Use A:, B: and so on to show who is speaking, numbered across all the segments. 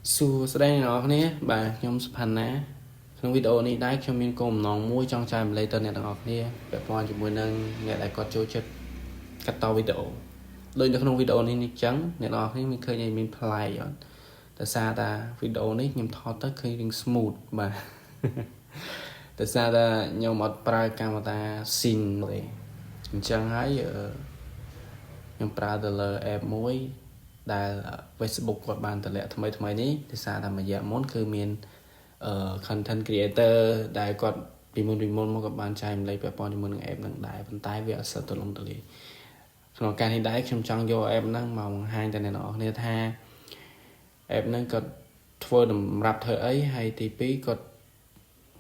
A: ស្ដីអ្នកនរគ្នាបាទខ្ញុំសុផាន់ណាក្នុងវីដេអូនេះដែរខ្ញុំមានគោលបំណងមួយចង់ចែកម្លែកទៅអ្នកទាំងអស់គ្នាពាក់ព័ន្ធជាមួយនឹងអ្នកដែលគាត់ចូលចិត្តកាត់តវីដេអូដូចនៅក្នុងវីដេអូនេះនេះចឹងអ្នកទាំងអស់គ្នាមានឃើញឲ្យមានប្លែកអត់តែសារតាវីដេអូនេះខ្ញុំថតទៅឃើញរៀង smooth បាទតែសារតាខ្ញុំអត់ប្រើកាមេរ៉ា Sin ទេអញ្ចឹងហើយខ្ញុំប្រើទៅលើ app មួយដែល Facebook គាត់បានតម្លាក់ថ្មីនេះដោយសារតែមួយរយៈមុនគឺមានcontent creator ដែលគាត់ពីមុនមកក៏បានចែកម្លែកពាក់ព័ន្ធជាមួយនឹង app ហ្នឹងដែរប៉ុន្តែវាអត់សូវទូលំទូលាយក្នុងការនេះដែរខ្ញុំចង់យក app ហ្នឹងមកបង្ហាញទៅអ្នកនរគ្នាថា app ហ្នឹងគាត់ធ្វើសម្រាប់ធ្វើអីហើយទី2គាត់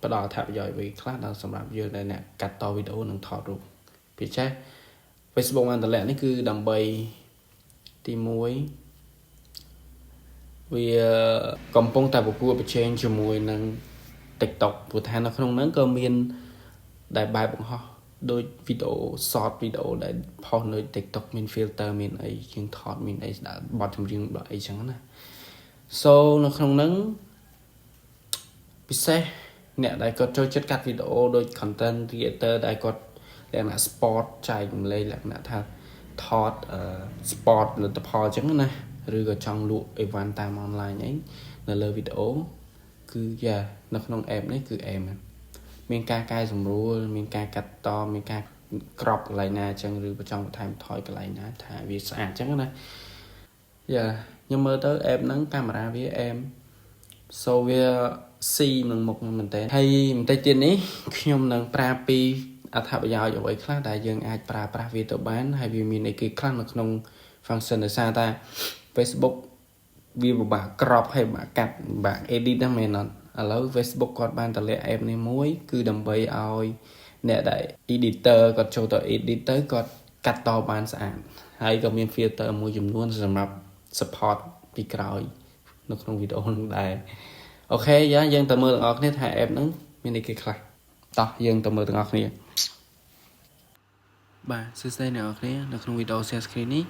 A: ផ្ដល់អត្ថប្រយោជន៍អ្វីខ្លះដល់សម្រាប់យើងដែលអ្នកកាត់តវីដេអូនិងថតរូបពីចេះ Facebook បានតម្លាក់នេះគឺដើម្បីទី1វាកំពុងតែប្រកួតប្រជែងជាមួយនឹង TikTok ព្រោះថានៅក្នុងហ្នឹងក៏មានដែលបែបបង្ហោះដូចវីដេអូ short វីដេអូដែលផុសនៅ TikTok មាន filter មានអីជាងថតមានអីស្ដាប់បទចម្រៀងដល់អីចឹងណា So នៅក្នុងហ្នឹងពិសេសអ្នកដែលគាត់ចូលចិត្តកាត់វីដេអូដូច content creator ដែលគាត់លក្ខណៈ sport ចែករំលែកលក្ខណៈថាថតsport លទ្ធផលចឹងណាឬក៏ចង់លក់អីវ៉ាន់តាម online អីនៅលើវីដេអូគឺនៅក្នុង app នេះគឺ aim មានការកែសម្រួលមានការកាត់តមានការក្របកន្លែងណាអញ្ចឹងឬក៏ចង់បន្ថែមថយកន្លែងណាថាវាស្អាតអញ្ចឹងណាខ្ញុំមើលទៅ app ហ្នឹងកាមេរ៉ាវា aim so វា C នឹងមុខមែនតើហើយបន្តិចទៀតនេះខ្ញុំនឹងប្រើពីអត្ថប្រយោជន៍អ្វីខ្លះដែលយើងអាចប្រើប្រាស់វាទៅបានហើយវាមានអីគេខ្លះនៅក្នុង function ដោយសារតែ Facebook វាពិបាកក្របហើយពិបាកកាត់ពិបាក edit ហ្នឹងមែនអត់ឥឡូវ Facebook គាត់បានតម្លាក់ app នេះមួយគឺដើម្បីឲ្យអ្នកដែល editor គាត់ចូលទៅ edit ទៅគាត់កាត់តបានស្អាតហើយក៏មាន filter មួយចំនួនសម្រាប់ support ពីក្រោយនៅក្នុងវីដេអូហ្នឹងដែរអូខេយើងទៅមើលទាំងអស់គ្នាថា app ហ្នឹងមានអីគេខ្លះតោះយើងទៅមើលទាំងអស់គ្នាបាទសួស្តីអ្នកនរគ្នានៅក្នុងវីដេអូ share screen នេះ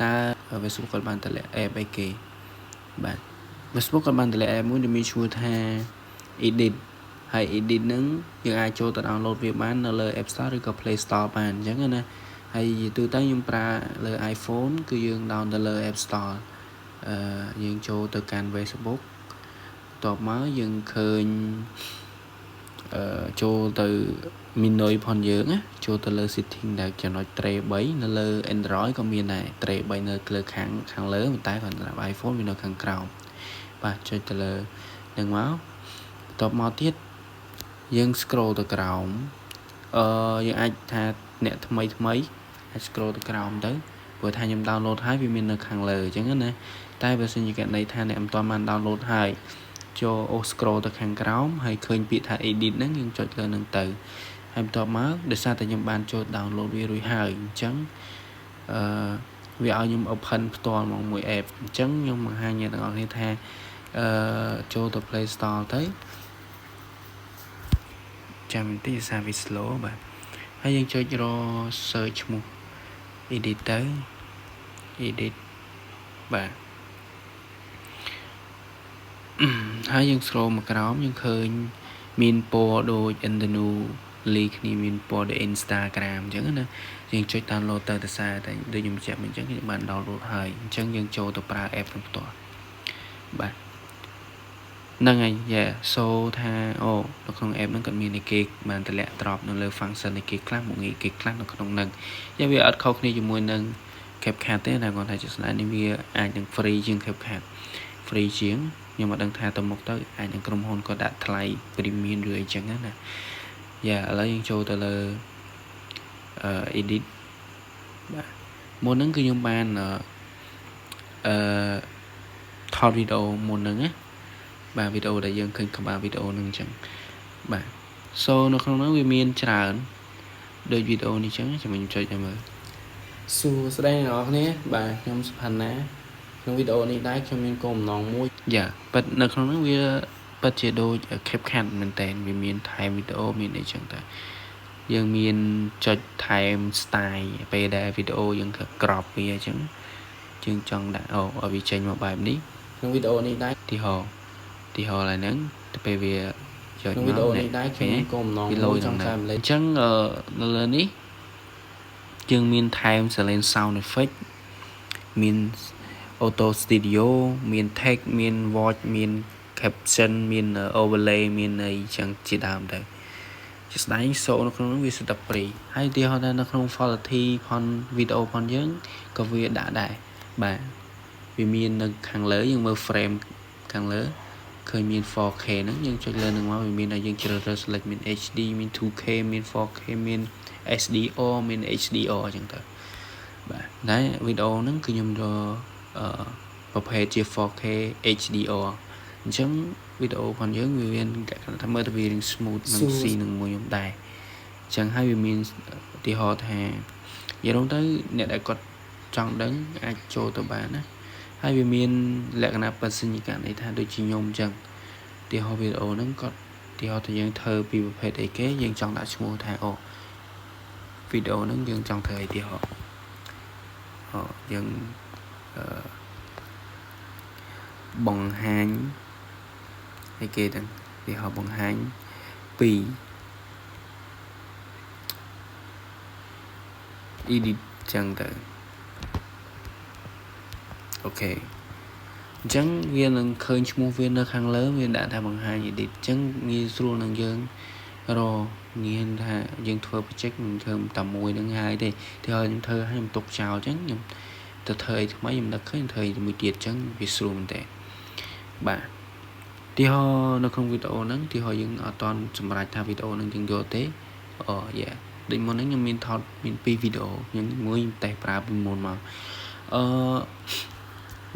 A: តើ Facebook គាត់បានតម្លាក់ app អីគេបាទ Facebook គាត់បានតម្លាក់ app មួយដែលមានឈ្មោះថា Edit ហើយ Edit ហ្នឹងយើងអាចចូលទៅ download វាបាននៅលើ App Store ឬក៏ Play Store បានអញ្ចឹងណាហើយទូទៅខ្ញុំប្រើលើ iPhone គឺយើង down ទៅលើ App Store យើងចូលទៅកាន់ Facebook បន្ទាប់មកយើងឃើញចូលទៅ menu ផងយើងណាចូលទៅលើ setting ដែលចំណុច tray 3នៅលើ Android ក៏មានដែរ tray 3នៅលើខាងលើប៉ុន្តែគាត់សម្រាប់ iPhone វានៅខាងក្រោមបាទចុចទៅលើនឹងមកបន្ទាប់មកទៀតយើង scroll ទៅក្រោមយើងអាចថាអ្នកថ្មីអាច scroll ទៅក្រោមទៅព្រោះថាខ្ញុំ download ហើយវាមាននៅខាងលើអញ្ចឹងណាតែបើសិនជាករណីថាអ្នកមិនទាន់បាន download ហើយចូល scroll ទៅខាងក្រោមហើយឃើញពាក្យថា edit ហ្នឹងយើងចុចលើនឹងទៅហើយបន្ទាប់មកដោយសារតែខ្ញុំបានចូល download វារួចហើយអញ្ចឹងវាឲ្យខ្ញុំ open ផ្ទាល់មកមួយ app អញ្ចឹងខ្ញុំបង្ហាញអ្នកទាំងអស់គ្នាថាចូលទៅ Play Store ទៅចាំបន្តិចសារវា slow បាទហើយយើងចុចរក search ឈ្មោះ edit ទៅ edit បាទហើយយើង scroll មកក្រោមយើងឃើញមានពណ៌ដូច Andanu លីគ្នាមានពណ៌ដូច Instagram អញ្ចឹងណាយើងចុច download ទៅសារតែដូចខ្ញុំចាក់មិនអញ្ចឹងខ្ញុំបាន download ហើយអញ្ចឹងយើងចូលទៅប្រើ app នឹងផ្ទាល់បាទហ្នឹងហើយសូថានៅក្នុង app ហ្នឹងក៏មានឯគេបានតម្លាក់drop នៅលើ function ឯគេខ្លះមកងាយគេខ្លះនៅក្នុងហ្នឹងវាអត់ខុសគ្នាជាមួយនឹង CapCut ទេតែគាត់ថាជាស្នានេះវាអាចនឹង free ជាង CapCut free ជាងខ្ញុំអត់ដឹងថាទៅមុខទៅអាចនឹងក្រុមហ៊ុនគាត់ដាក់ថ្លៃ premium ឬអីចឹងណាឥឡូវយើងចូលទៅលើ edit បាទមុនហ្នឹងគឺខ្ញុំបានថតវីដេអូមុនហ្នឹងណាបាទវីដេអូដែលយើងឃើញក្បាលវីដេអូហ្នឹងអញ្ចឹងបាទ so នៅក្នុងហ្នឹងវាមានច្រើនដូចវីដេអូនេះអញ្ចឹងចាំខ្ញុំចុចឲ្យមើលសួស្តីអ្នកនរគ្នាបាទខ្ញុំសុផាន់ណាក្នុងវីដេអូនេះដែរខ្ញុំមានគោលបំណងមួយប៉ិតនៅក្នុងហ្នឹងវាប៉ិតជាដូច CapCut មែនតើវាមានថែមវីដេអូមានអីចឹងតែយើងមានចុចថែម style ពេលដែលវីដេអូយើង crop វាអញ្ចឹងយើងចង់ដាក់ឲ្យវាចេញមកបែបនេះ ក្នុងវីដេអូនេះដែរទីហោឡើយហ្នឹងទៅពេលវាចុចមកវីដេអូនេះដែរខ្ញុំក៏អំណងមួយចង់ចែកម្លែកអញ្ចឹងនៅលើនេះយើងមានថែម silent sound effect មាន auto studio មាន text មាន watch មាន caption មាន overlay មានអីចឹងជាដើមទៅជាស្ដែងសូនៅក្នុងនោះវាស្ដាប់ព្រីហើយទីហោដែរនៅក្នុង quality ផងវីដេអូផងយើងក៏វាដាក់ដែរបាទវាមាននៅខាងលើយើងមើល frame ខាងលើឃើញមាន 4K ហ្នឹងយើងចុចលើនឹងមកវាមានឲ្យយើងជ្រើសរើស select មាន HD មាន 2K មាន 4K មាន SDR មាន HDR អញ្ចឹងទៅបាទតែវីដេអូហ្នឹងគឺខ្ញុំរកប្រភេទជា 4K HDR អញ្ចឹងវីដេអូផងយើងវាមានថាមើលទៅវារៀង smooth និងស៊ីនឹងមួយខ្ញុំដែរអញ្ចឹងហើយវាមានឧទាហរណ៍ថានិយាយទៅអ្នកដែលគាត់ចង់ដឹងអាចចូលទៅបានណាហើយវាមានលក្ខណៈបច្ចេកទេសនៃថាដូចជាខ្ញុំអញ្ចឹងឧទាហរណ៍វីដេអូហ្នឹងគាត់ឧទាហរណ៍ថាយើងធ្វើពីប្រភេទអីគេយើងចង់ដាក់ឈ្មោះថាអូវីដេអូហ្នឹងយើងចង់ធ្វើអីឧទាហរណ៍យើងបង្ហាញអីគេទាំងឧទាហរណ៍បង្ហាញពីedit ចឹងទៅអូខេអញ្ចឹងវានឹងឃើញឈ្មោះវានៅខាងលើវាដាក់ថាបង្ហាញ edit អញ្ចឹងងាយស្រួលនឹងយើងងាយថាយើងធ្វើ project មិនធ្វើតែមួយនឹងហើយទេទីឲ្យខ្ញុំធ្វើឲ្យខ្ញុំទុកចោលអញ្ចឹងខ្ញុំទៅធ្វើអីថ្មីខ្ញុំនឹកឃើញធ្វើមួយទៀតអញ្ចឹងវាស្រួលមែនទេបាទទីហោនៅក្នុងវីដេអូហ្នឹងទីហោយើងអត់តន់សម្រេចថាវីដេអូហ្នឹងយើងយកទេដូចមុនហ្នឹងខ្ញុំមានថតមាន2វីដេអូខ្ញុំមួយខ្ញុំតេស្តប្រើពីមុនមក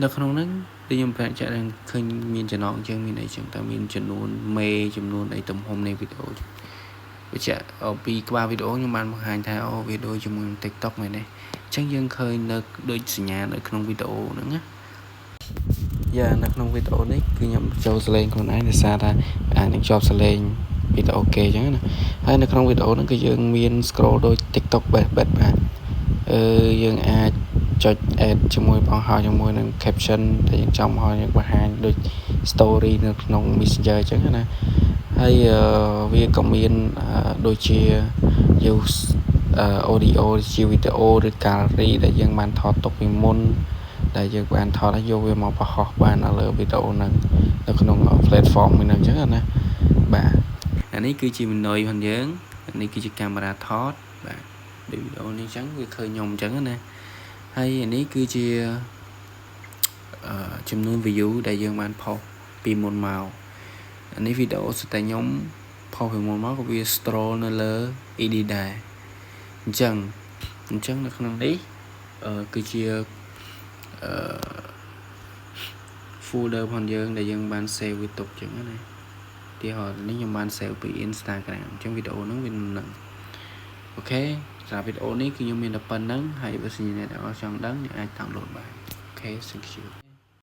A: នៅក្នុងហ្នឹងដែលខ្ញុំប្រាក់ចាក់ឃើញមានចំណងអញ្ចឹងមានអីចឹងតើមានចំនួនមេចំនួនអីទំហំនៃវីដេអូវាចាក់ពីក្បាលវីដេអូខ្ញុំបានបង្ហាញថាវីដេអូជាមួយ TikTok មែនទេអញ្ចឹងយើងឃើញនៅដូចសញ្ញានៅក្នុងវីដេអូហ្នឹងណានៅក្នុងវីដេអូនេះគឺខ្ញុំចូលសលេងខ្លួនឯងដោយសារថាអាចនឹងជាប់សលេងវីដេអូគេអញ្ចឹងណាហើយនៅក្នុងវីដេអូហ្នឹងគឺយើងមាន scroll ដូច TikTok បាទយើងអាចចុច add ជាមួយបង្ហោះជាមួយនឹង caption ដែលយើងចង់ឲ្យយើងបង្ហាញដូច story នៅក្នុង Messenger អញ្ចឹងណាហើយវាក៏មានដូចជា use audio ជាវីដេអូឬ gallery ដែលយើងបានថតទុកពីមុនដែលយើងបានថតហើយយកវាមកបង្ហោះបាននៅលើវីដេអូហ្នឹងនៅក្នុង platform មួយហ្នឹងអញ្ចឹងណាបាទអានេះគឺជា menu របស់យើងនេះគឺជាកាមេរ៉ាថតបាទដូចវីដេអូនេះអញ្ចឹងវាឃើញខ្ញុំអញ្ចឹងណាហើយអានេះគឺជាចំនួន view ដែលយើងបានផុសពីមុនមកអានេះវីដេអូស្ទើរតែខ្ញុំផុសពីមុនមកក៏វា scroll នៅលើ edit ដែរអញ្ចឹងនៅក្នុងនេះគឺជា folder ផងយើងដែលយើងបាន save វាទុកអញ្ចឹងណាទីហោនេះខ្ញុំបាន save ពី Instagram អញ្ចឹងវីដេអូហ្នឹងវានឹងអូខេសម្រាប់វីដេអូនេះគឺខ្ញុំមានតែប៉ុណ្្នឹងហើយបើសិនជាអ្នកទាំងអស់ចង់ដឹងអ្នកអាច download បានអូខេ thank you